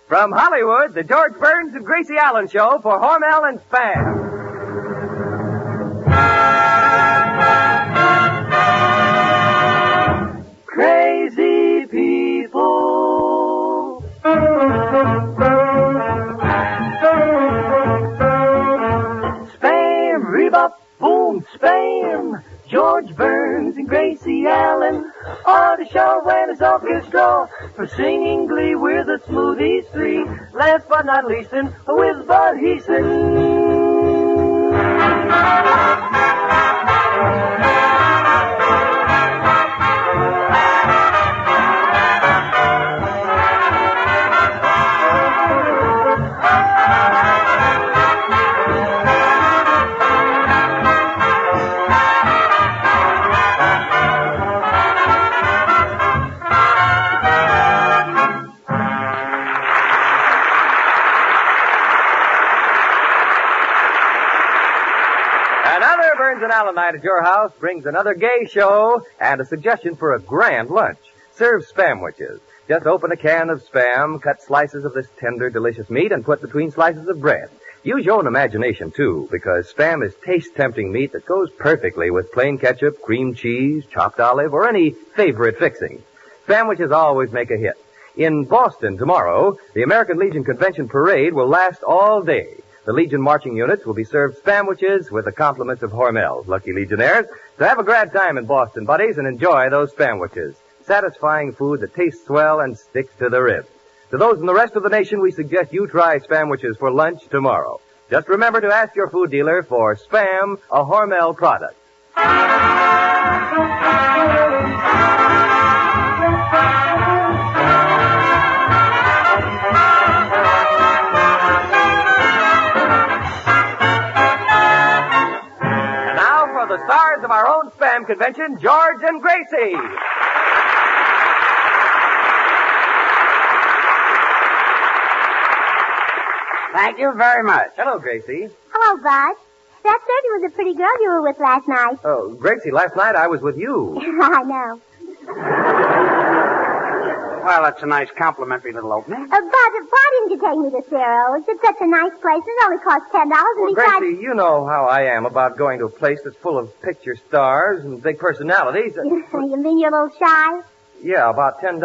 From Hollywood, the George Burns and Gracie Allen Show for Hormel and Spam. Crazy people. Spam, rebop, boom, spam. George Burns and Gracie Allen are the show when it's orchestra for singing glee. We're the Smoothies Three. Last but not least, with Bud Heason. Burns and Allen night at your house brings another gay show and a suggestion for a grand lunch. Serve Spamwiches. Just open a can of Spam, cut slices of this tender, delicious meat, and put between slices of bread. Use your own imagination, too, because Spam is taste-tempting meat that goes perfectly with plain ketchup, cream cheese, chopped olive, or any favorite fixing. Spamwiches always make a hit. In Boston tomorrow, the American Legion Convention Parade will last all day. The Legion marching units will be served Spamwiches with the compliments of Hormel, lucky Legionnaires. So have a grand time in Boston, buddies, and enjoy those Spamwiches. Satisfying food that tastes well and sticks to the ribs. To those in the rest of the nation, we suggest you try Spamwiches for lunch tomorrow. Just remember to ask your food dealer for Spam, a Hormel product. The stars of our own Spam convention, George and Gracie. Thank you very much. Hello, Gracie. Hello, Bud. That certainly was a pretty girl you were with last night. Oh, Gracie, last night I was with you. I know. Well, that's a nice complimentary little opening. Bud, why didn't you take me to Cyril? It's such a nice place. It only costs $10. Well, Gracie, you know how I am about going to a place that's full of picture stars and big personalities. You mean you're a little shy? Yeah, about $10.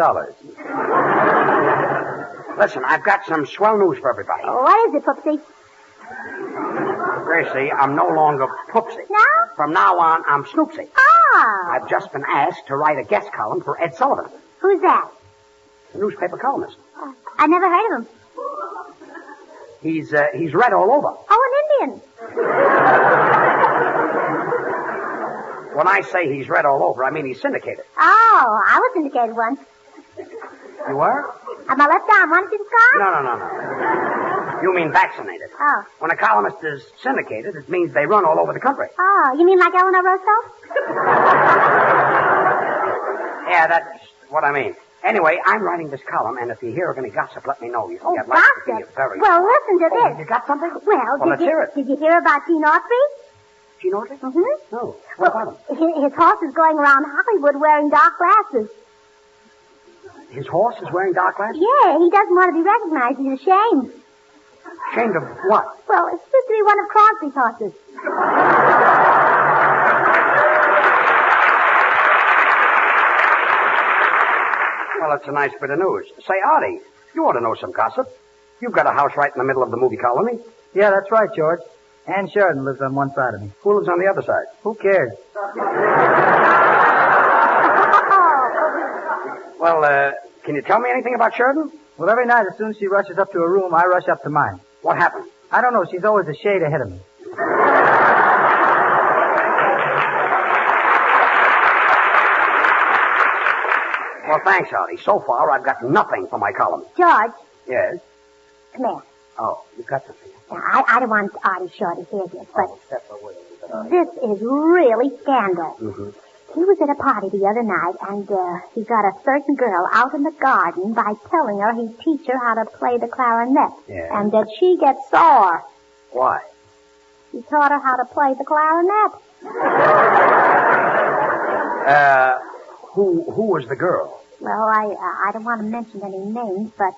Listen, I've got some swell news for everybody. Oh, what is it, Poopsie? Gracie, I'm no longer Poopsie. No? From now on, I'm Snoopsy. Oh. I've just been asked to write a guest column for Ed Sullivan, Who's that? the newspaper columnist. I never heard of him. He's read all over. Oh, an Indian. When I say he's read all over, I mean he's syndicated. Oh, I was syndicated once. You were? On my left arm. Want to see the scar? No. You mean vaccinated. Oh. When a columnist is syndicated, it means they run all over the country. Oh, you mean like Eleanor Roosevelt? Yeah, that's what I mean. Anyway, I'm writing this column, and if you hear of any gossip, let me know. You see, I'd like to see you very... Well, listen to this. You got something? Well, let's hear it. Did you hear about Gene Autry? Gene Autry? Mm-hmm. No. What about him? His horse is going around Hollywood wearing dark glasses. His horse is wearing dark glasses? Yeah, he doesn't want to be recognized. He's ashamed. Ashamed of what? Well, it's supposed to be one of Crosby's horses. Well, that's a nice bit of news. Say, Artie, you ought to know some gossip. You've got a house right in the middle of the movie colony. Yeah, that's right, George. Ann Sheridan lives on one side of me. Who lives on the other side? Who cares? Well, can you tell me anything about Sheridan? Well, every night as soon as she rushes up to her room, I rush up to mine. What happened? I don't know. She's always a shade ahead of me. Well, thanks, Artie. So far, I've got nothing for my column. George, Yes? come here. Oh, you've got something. Now, I don't want Artie Shaw to hear this, but Step away. this is really scandal. Mm-hmm. He was at a party the other night, and he got a certain girl out in the garden by telling her he'd teach her how to play the clarinet. Yeah. And that she gets sore. Why? He taught her how to play the clarinet. Who was the girl? Well, I don't want to mention any names, but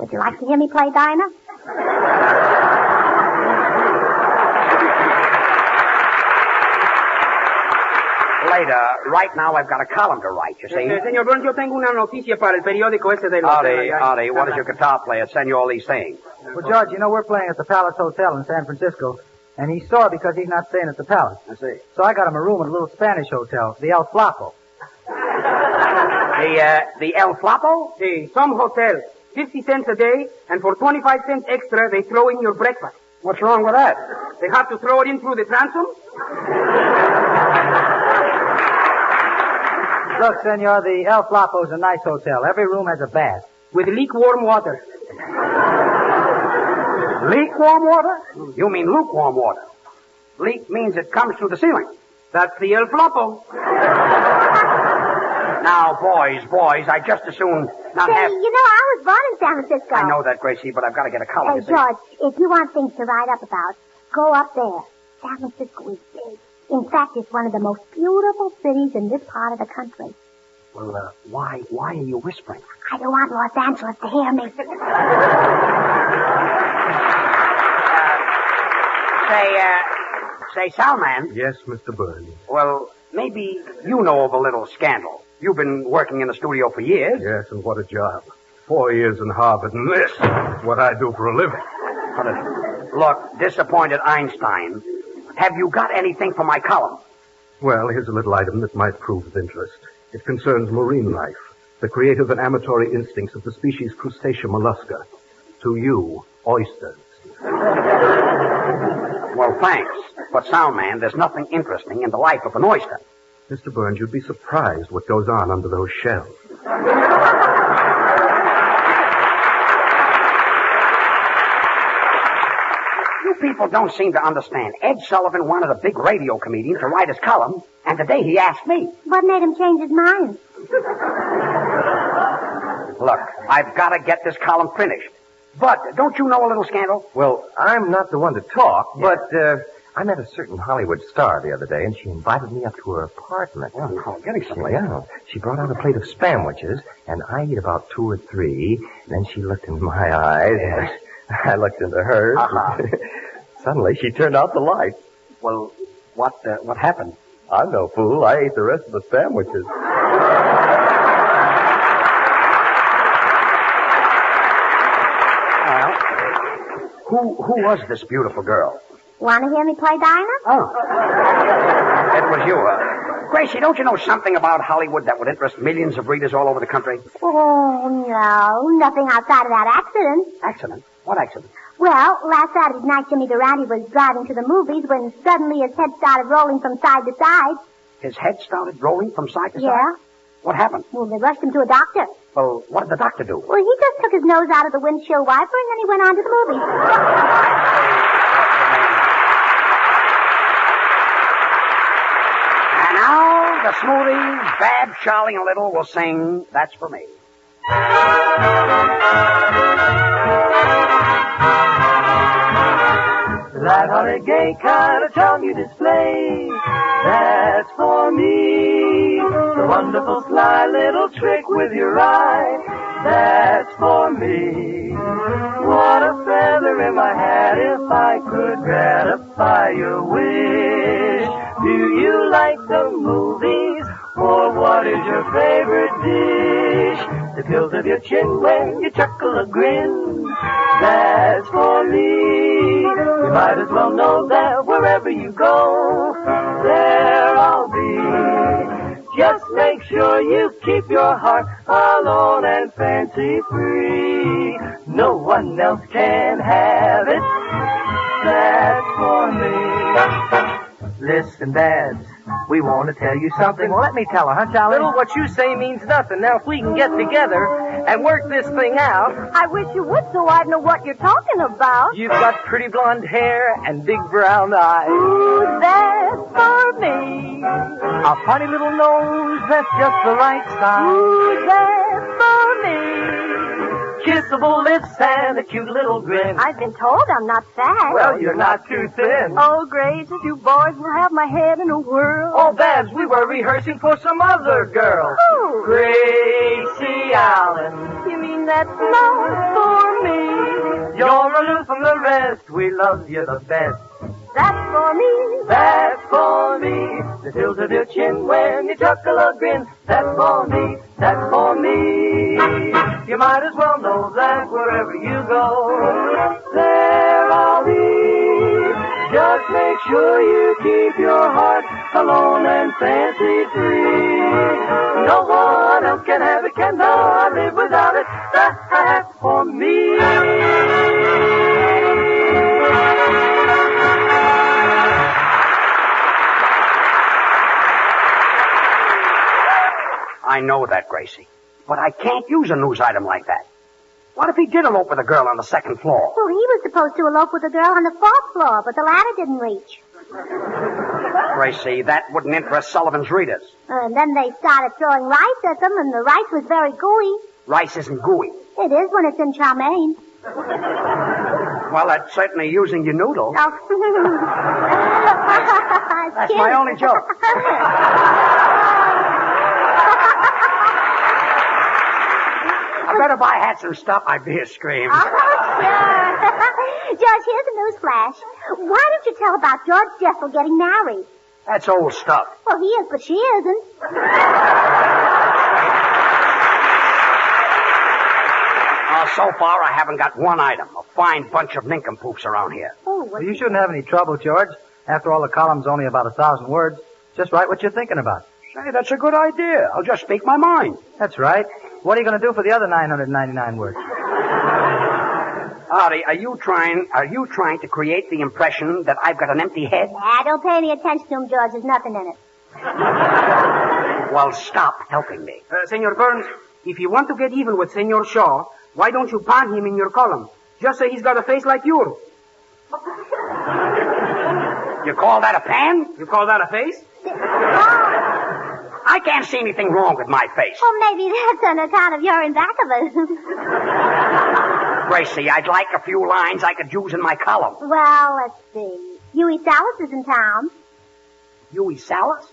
Would you like to hear me play Dinah? Later. Right now, I've got a column to write, you see. Señor Burns, yo tengo una noticia para el periódico ese de los... Artie, what does your guitar player send you all these things? Well, George, you know, we're playing at the Palace Hotel in San Francisco, and he's sore because he's not staying at the Palace. I see. So I got him a room at a little Spanish hotel, the El Flaco. The El Flaco? Sí, some hotel. 50 cents a day, and for 25 cents extra, they throw in your breakfast. What's wrong with that? They have to throw it in through the transom? Look, senor, the El Flaco's a nice hotel. Every room has a bath. With lukewarm water. Lukewarm water? You mean lukewarm water. Leak means it comes through the ceiling. That's the El Flaco. Now, boys, I just as soon not Say, have... you know, I was born in San Francisco. I know that, Gracie, but I've got to get a column, Hey, you see. George, if you want things to write up about, go up there. San Francisco is big. In fact, it's one of the most beautiful cities in this part of the country. Well, why are you whispering? I don't want Los Angeles to hear me. Say, Salman. Yes, Mr. Burns. Well, maybe you know of a little scandal. You've been working in the studio for years. Yes, and what a job. 4 years in Harvard, and this is what I do for a living. Look, disappointed Einstein. Have you got anything for my column? Well, here's a little item that might prove of interest. It concerns marine life, the creative and amatory instincts of the species Crustacea mollusca. To you, oysters. Well, thanks. But, Soundman, there's nothing interesting in the life of an oyster. Mr. Burns, you'd be surprised what goes on under those shells. You people don't seem to understand. Ed Sullivan wanted a big radio comedian to write his column, and today he asked me. What made him change his mind? Look, I've got to get this column finished. But don't you know a little scandal? Well, I'm not the one to talk, but I met a certain Hollywood star the other day, and she invited me up to her apartment. Well, no, getting somewhere. Yeah. She brought out a plate of sandwiches, and I ate about 2 or 3. Then she looked into my eyes, and I looked into hers. Uh-huh. Suddenly, she turned out the light. Well, what happened? I'm no fool. I ate the rest of the sandwiches. Who was this beautiful girl? Want to hear me play Dinah? Oh. It was you, Gracie, don't you know something about Hollywood that would interest millions of readers all over the country? Oh, no. Nothing outside of that accident. Accident? What accident? Well, last Saturday night, Jimmy Durante was driving to the movies when suddenly his head started rolling from side to side. His head started rolling from side to side? Yeah. What happened? Well, they rushed him to a doctor. Well, what did the doctor do? Well, he just took his nose out of the windshield wiper and then he went on to the movies. And now, the Smoothies, Bab, Charlie, and Little will sing That's For Me. Light-hearted, gay kind of charm you display. That's for me. The wonderful, sly little trick with your eye. That's for me. What a feather in my hat if I could gratify your wish. Do you like the movies? Or what is your favorite dish? The tilt of your chin when you chuckle or grin. That's for me. You might as well know that wherever you go, there I'll be. Just make sure you keep your heart alone and fancy free. No one else can have it. That's for me. Listen, Babs, we want to tell you something. Well, let me tell her, huh, Charlie? Little, what you say means nothing. Now, if we can get together and work this thing out... I wish you would so I'd know what you're talking about. You've got pretty blonde hair and big brown eyes. Ooh, that's for me. A funny little nose that's just the right size. Ooh, that's for me. Kissable lips and a cute little grin. I've been told I'm not fat. Well, you're not too thin. Oh, Grace, you boys will have my head in a whirl. Oh, Babs, we were rehearsing for some other girl. Who? Gracie Allen. You mean that's not for me. You're aloof from the rest. We love you the best. That's for me. That's for me. The tilt of your chin when you chuckle or grin. That's for me. That's for me. You might as well know that wherever you go, there I'll be. Just make sure you keep your heart alone and fancy free. No one else can have it, cannot live without it. That's for me. I know that, Gracie. But I can't use a news item like that. What if he did elope with a girl on the second floor? Well, he was supposed to elope with a girl on the 4th floor, but the ladder didn't reach. Gracie, that wouldn't interest Sullivan's readers. And then they started throwing rice at them, and the rice was very gooey. Rice isn't gooey. It is when it's in chow mein. Well, that's certainly using your noodle. Oh. That's my only joke. I better buy hats and stuff. I'd be a scream. Oh, sure. George, here's a news flash. Why don't you tell about George Jessel getting married? That's old stuff. Well, he is, but she isn't. So far, I haven't got one item. A fine bunch of nincompoops around here. Oh, Well, you shouldn't have any trouble, George. After all, the column's only about 1,000 words. Just write what you're thinking about. Say, that's a good idea. I'll just speak my mind. That's right. What are you going to do for the other 999 words? Artie, are you trying to create the impression that I've got an empty head? Don't pay any attention to him, George. There's nothing in it. Well, stop helping me. Senor Burns, if you want to get even with Senor Shaw, why don't you pawn him in your column? Just say he's got a face like yours. You call that a pan? You call that a face? I can't see anything wrong with my face. Well, maybe that's on account of your in back of us. Gracie, I'd like a few lines I could use in my column. Well, let's see. Huey Salas is in town. Huey Salas?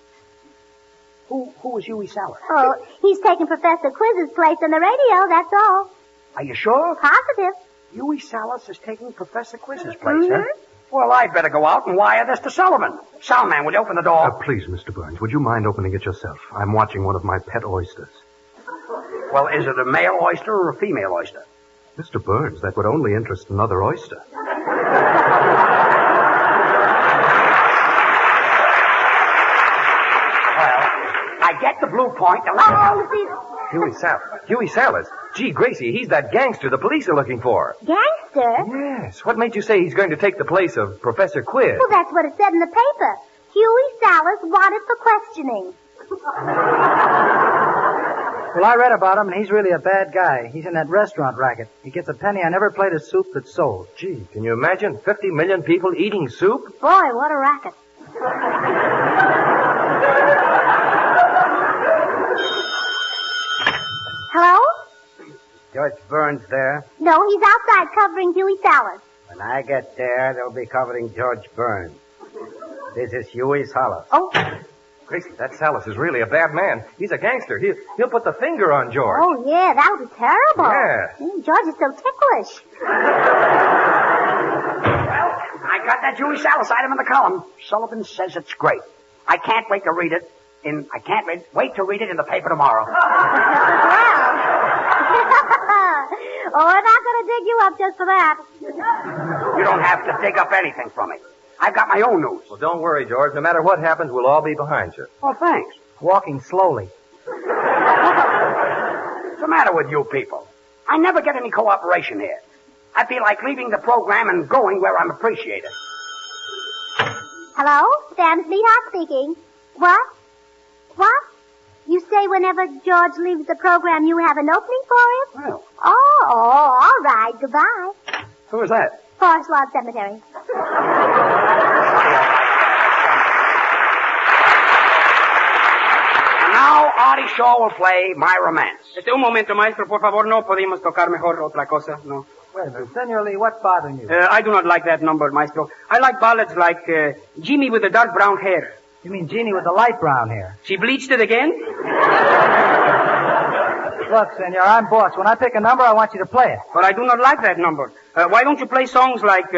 Who is Huey Salas? Oh, he's taking Professor Quiz's place on the radio, that's all. Are you sure? Positive. Huey Salas is taking Professor Quiz's place, huh? Well, I'd better go out and wire this to Sullivan. Soundman, will you open the door? Please, Mr. Burns, would you mind opening it yourself? I'm watching one of my pet oysters. Well, is it a male oyster or a female oyster? Mr. Burns, that would only interest another oyster. Well, I get the blue point. Huey Salas. Gee, Gracie, he's that gangster the police are looking for. Gangster? Yes. What made you say he's going to take the place of Professor Quiz? Well, that's what it said in the paper. Huey Salas wanted for questioning. Well, I read about him, and he's really a bad guy. He's in that restaurant racket. He gets a penny on every plate of soup that's sold. Gee, can you imagine 50 million people eating soup? Boy, what a racket. Hello? George Burns there. No, he's outside covering Huey Salas. When I get there, they'll be covering George Burns. This is Huey Salas. Oh. Gracie, that Salas is really a bad man. He's a gangster. He'll put the finger on George. Oh, yeah, that would be terrible. Yeah. George is so ticklish. Well, I got that Huey Salas item in the column. Sullivan says it's great. I can't wait to read it in the paper tomorrow. Oh, we're not going to dig you up just for that. You don't have to dig up anything from me. I've got my own news. Well, don't worry, George. No matter what happens, we'll all be behind you. Oh, thanks. Walking slowly. What's the matter with you people? I never get any cooperation here. I feel like leaving the program and going where I'm appreciated. Hello? Sam Sweetheart speaking. What? What? You say whenever George leaves the program, you have an opening for him? Well. Oh, all right. Goodbye. Who is that? Forest Lawn Cemetery. Now, Artie Shaw will play My Romance. Un momento, maestro, por favor, no podemos tocar mejor otra cosa, no. Wait a minute. Senor Lee, what's bothering you? I do not like that number, maestro. I like ballads like Jimmy with the dark brown hair. You mean Jeannie with the light brown hair? She bleached it again? Look, senor, I'm boss. When I pick a number, I want you to play it. But I do not like that number. Why don't you play songs like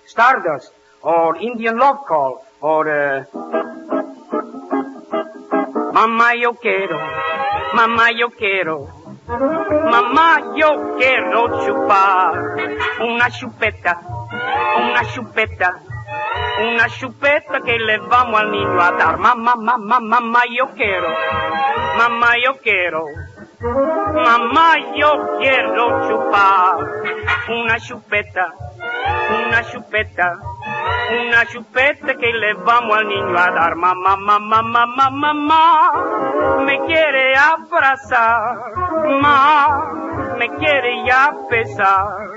Stardust or Indian Love Call or Mamá yo quiero, mamá yo quiero, mamá yo quiero chupar una chupeta, una chupeta. Una chupeta que le vamos al niño a dar. Mamá, mamá, mamá, yo quiero. Mamá, yo quiero. Mamá, yo quiero chupar. Una chupeta, una chupeta. Una chupeta que le vamos al niño a dar. Mamá, mamá, mamá, mamá. Me quiere abrazar. Mamá, me quiere ya besar.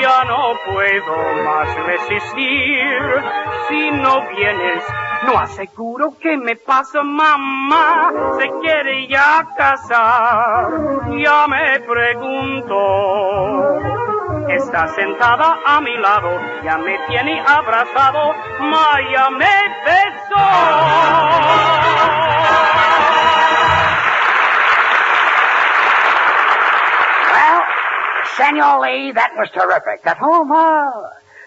Ya no puedo más resistir. Si no vienes, no aseguro que me pasa. Mamá se quiere ya casar. Ya me pregunto. Está sentada a mi lado. Ya me tiene abrazado. Ya me besó. Senor Lee, that was terrific. That, oh, my,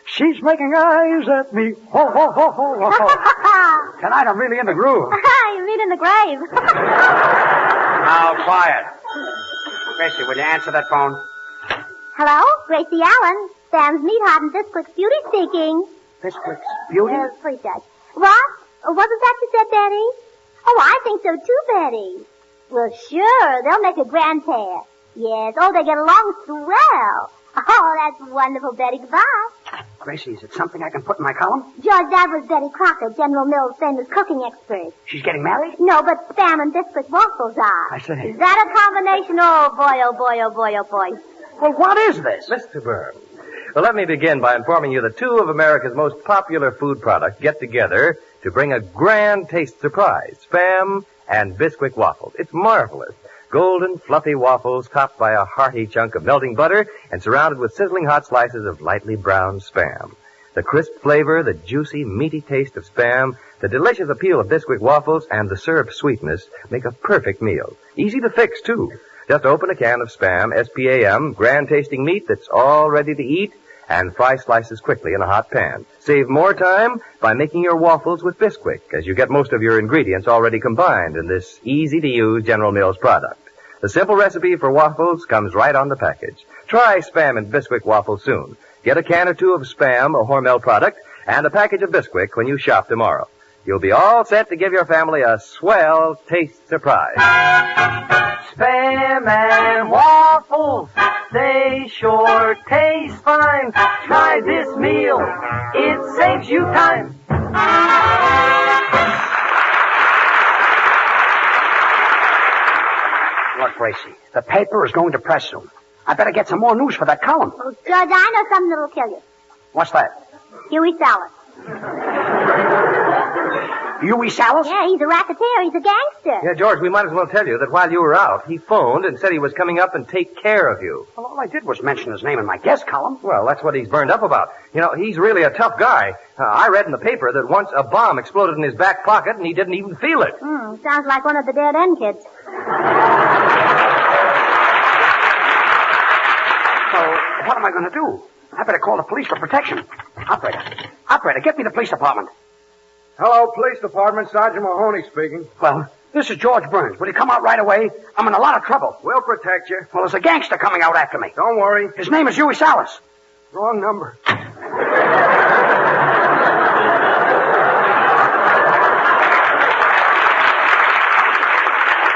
she's making eyes at me. Ho, ho, ho, ho, ho, ho. Tonight I'm really in the groove. You mean in the grave. Now, quiet. Gracie, will you answer that phone? Hello? Gracie Allen. Sam's Meatheart and Bisquick's Beauty speaking. Bisquick's Beauty? Please, Judge. What? Wasn't that you said, Betty? Oh, I think so too, Betty. Well, sure. They'll make a grand pair. Yes. Oh, they get along swell. Oh, that's wonderful, Betty. Goodbye. Gracie, is it something I can put in my column? George, that was Betty Crocker, General Mills' famous cooking expert. She's getting married? No, but Spam and Bisquick waffles are. I see. Is that a combination? Oh, boy, oh, boy, oh, boy, oh, boy. Well, what is this? Mr. Byrne. Well, let me begin by informing you that two of America's most popular food products get together to bring a grand taste surprise. Spam and Bisquick waffles. It's marvelous. Golden, fluffy waffles topped by a hearty chunk of melting butter and surrounded with sizzling hot slices of lightly browned Spam. The crisp flavor, the juicy, meaty taste of Spam, the delicious appeal of Bisquick waffles, and the syrup sweetness make a perfect meal. Easy to fix, too. Just open a can of Spam, S-P-A-M, grand-tasting meat that's all ready to eat, and fry slices quickly in a hot pan. Save more time by making your waffles with Bisquick, as you get most of your ingredients already combined in this easy-to-use General Mills product. The simple recipe for waffles comes right on the package. Try Spam and Bisquick waffles soon. Get a can or two of Spam, a Hormel product, and a package of Bisquick when you shop tomorrow. You'll be all set to give your family a swell taste surprise. Spam and waffles, they sure taste fine. Try this meal, it saves you time. Look, Gracie, the paper is going to press soon. I better get some more news for that column. Oh, Judge, I know something that'll kill you. What's that? Huey Salas. Huey Salas? Yeah, he's a racketeer. He's a gangster. Yeah, George, we might as well tell you that while you were out, he phoned and said he was coming up and take care of you. Well, all I did was mention his name in my guest column. Well, that's what he's burned up about. You know, he's really a tough guy. I read in the paper that once a bomb exploded in his back pocket and he didn't even feel it. Sounds like one of the dead end kids. So, what am I going to do? I better call the police for protection. Operator, get me the police department. Hello, police department. Sergeant Mahoney speaking. Well, this is George Burns. Will he come out right away? I'm in a lot of trouble. We'll protect you. Well, there's a gangster coming out after me. Don't worry. His name is Huey Salas. Wrong number.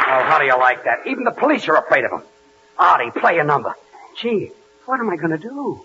Oh, how do you like that? Even the police are afraid of him. Artie, play a number. Gee, what am I going to do?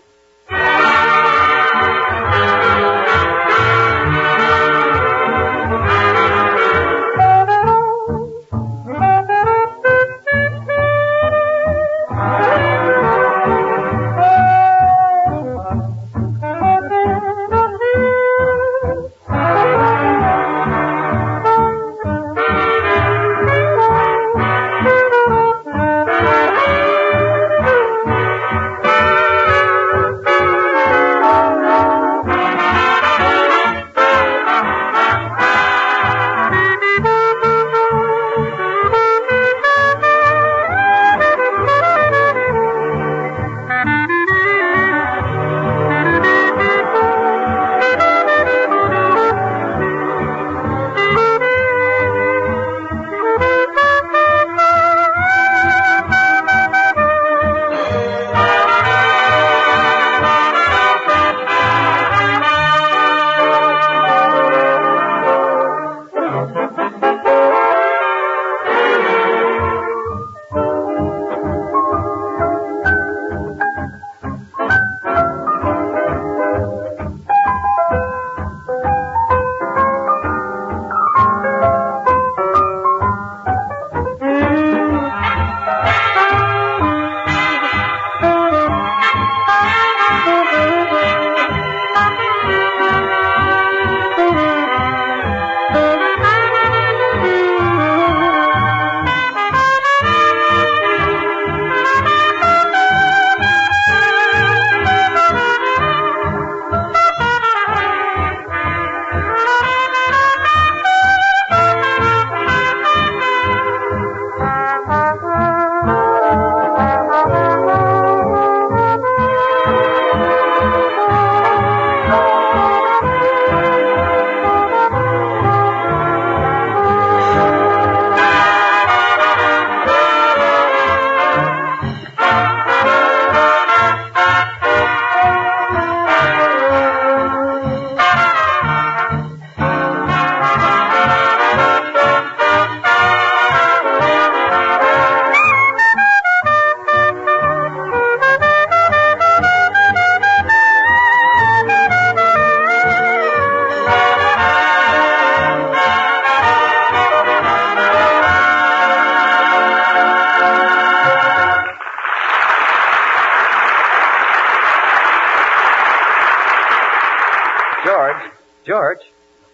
George.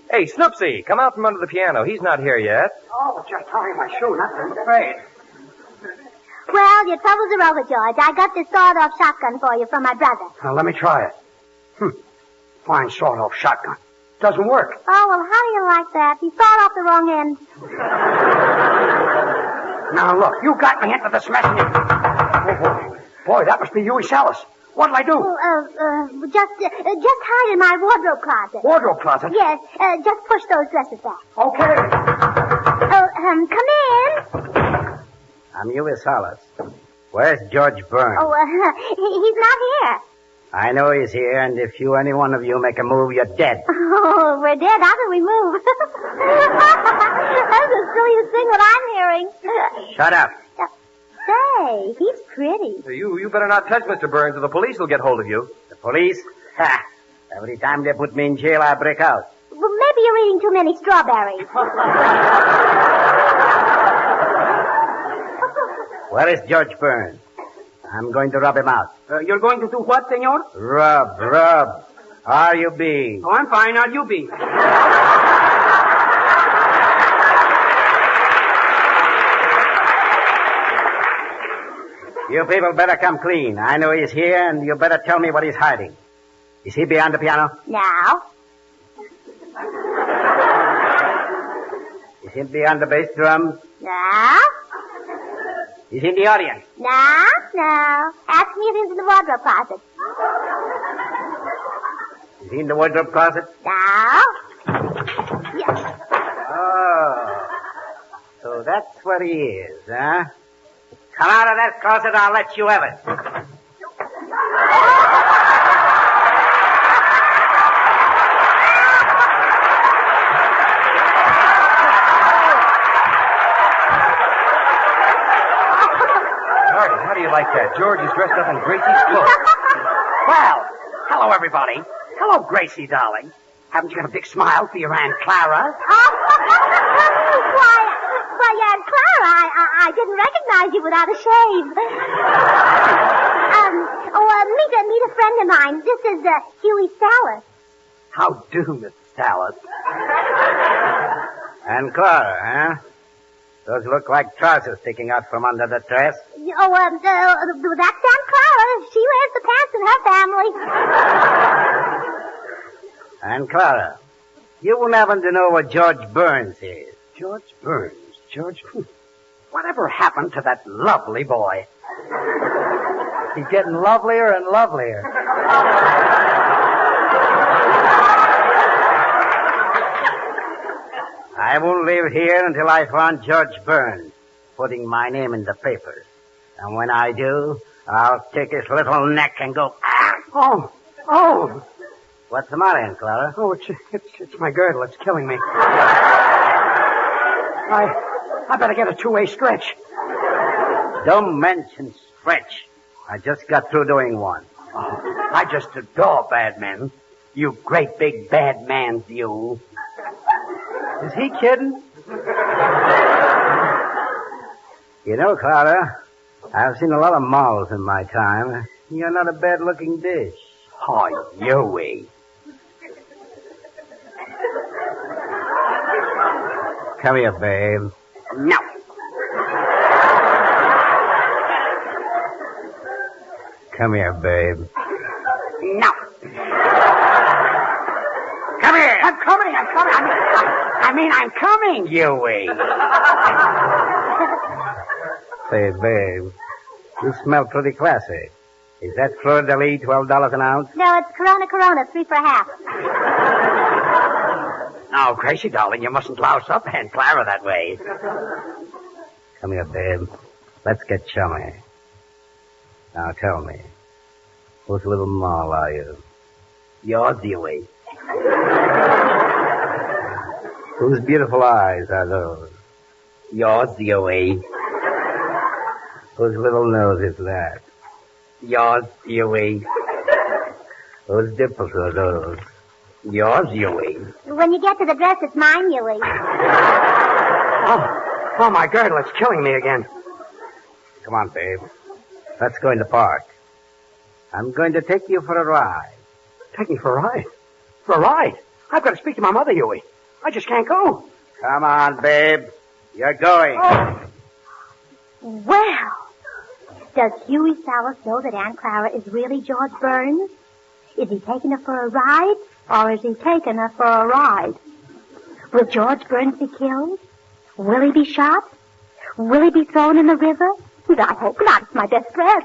Hey, Snoopsy, come out from under the piano. He's not here yet. Oh, just tying my shoe, nothing. Afraid. Well, your troubles are over, George. I got this sawed-off shotgun for you from my brother. Now, let me try it. Fine sawed-off shotgun. Doesn't work. Oh, well, how do you like that? You sawed off the wrong end. Now, look, you got me into this mess. Oh, boy, that must be Huey Salas. What'll I do? Just hide in my wardrobe closet. Wardrobe closet? Yes, just push those dresses back. Okay. Come in. I'm Huey Salas. Where's George Burns? Oh, he's not here. I know he's here, and if any one of you make a move, you're dead. Oh, we're dead. How can we move? That's the silliest thing that I'm hearing. Shut up. Say, he's pretty. You better not touch Mr. Burns or the police will get hold of you. The police? Ha! Every time they put me in jail, I break out. Well, maybe you're eating too many strawberries. Where is George Burns? I'm going to rub him out. You're going to do what, senor? Rub. R-U-B. Oh, I'm fine. How you be? You people better come clean. I know he's here, and you better tell me what he's hiding. Is he behind the piano? Now? Is he behind the bass drum? Now? Is he in the audience? Now? Ask me if he's in the wardrobe closet. Is he in the wardrobe closet? Now? Yes. Oh. So that's where he is, huh? Come out of that closet, I'll let you have it. How do you like that? George is dressed up in Gracie's clothes. Well, hello, everybody. Hello, Gracie, darling. Haven't you got a big smile for your Aunt Clara? Why, Aunt Clara, I didn't recognize you without a shave. Meet a friend of mine. This is Huey Salas. How do, Mr. Salas? And Clara, huh? Those look like trousers sticking out from under the dress. That's Aunt Clara. She wears the pants in her family. And Clara, you will happen to know what George Burns is. George Burns. Whatever happened to that lovely boy? He's getting lovelier and lovelier. I won't leave here until I find George Burns putting my name in the papers. And when I do, I'll take his little neck and go, ah! Oh! What's the matter, Aunt Clara? Oh, it's my girdle. It's killing me. I better get a two-way stretch. Don't mention stretch. I just got through doing one. Oh, I just adore bad men. You great big bad man, you. Is he kidding? You know, Clara, I've seen a lot of models in my time. You're not a bad-looking dish. Oh, Huey. Come here, babe. No. Come here, babe. No. Come here. I'm coming. I'm coming, Huey. Say, babe, you smell pretty classy. Is that fleur-de-lis $12 an ounce? No, it's Corona, 3 for half. Now, Gracie, darling, you mustn't louse up Aunt Clara that way. Come here, babe. Let's get chummy. Now, tell me, whose little moll are you? Yours, Huey. Whose beautiful eyes are those? Yours, Huey. Whose little nose is that? Yours, Huey. Whose dimples are those? Yours, Huey. When you get to the dress, it's mine, Huey. Oh, my girdle, it's killing me again. Come on, babe. Let's go in the park. I'm going to take you for a ride. Take me for a ride? For a ride? I've got to speak to my mother, Huey. I just can't go. Come on, babe. You're going. Well, does Huey Salas know that Aunt Clara is really George Burns? Is he taking her for a ride, or is he taking her for a ride? Will George Burns be killed? Will he be shot? Will he be thrown in the river? I hope not. It's my best friend.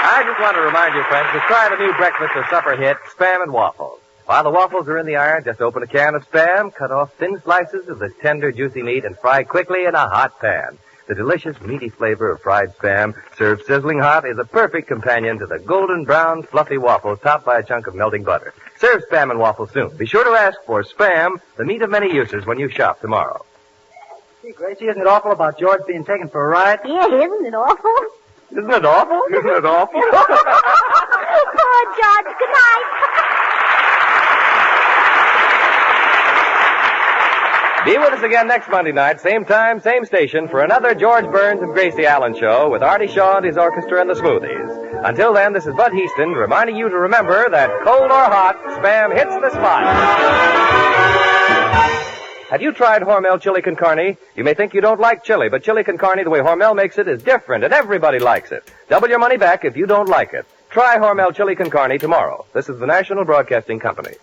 I just want to remind you, friends, to try the new breakfast or supper hit, Spam and Waffles. While the waffles are in the iron, just open a can of Spam, cut off thin slices of this tender, juicy meat, and fry quickly in a hot pan. The delicious, meaty flavor of fried Spam, served sizzling hot, is a perfect companion to the golden brown, fluffy waffles topped by a chunk of melting butter. Serve Spam and Waffles soon. Be sure to ask for Spam, the meat of many uses, when you shop tomorrow. Gee, Gracie, isn't it awful about George being taken for a ride? Yeah, isn't it awful? Isn't it awful? Isn't it awful? Poor George. Good night. Be with us again next Monday night, same time, same station, for another George Burns and Gracie Allen show with Artie Shaw and his orchestra and the Smoothies. Until then, this is Bud Heaston reminding you to remember that cold or hot, Spam hits the spot. Have you tried Hormel Chili Con Carne? You may think you don't like chili, but Chili Con Carne, the way Hormel makes it, is different, and everybody likes it. Double your money back if you don't like it. Try Hormel Chili Con Carne tomorrow. This is the National Broadcasting Company.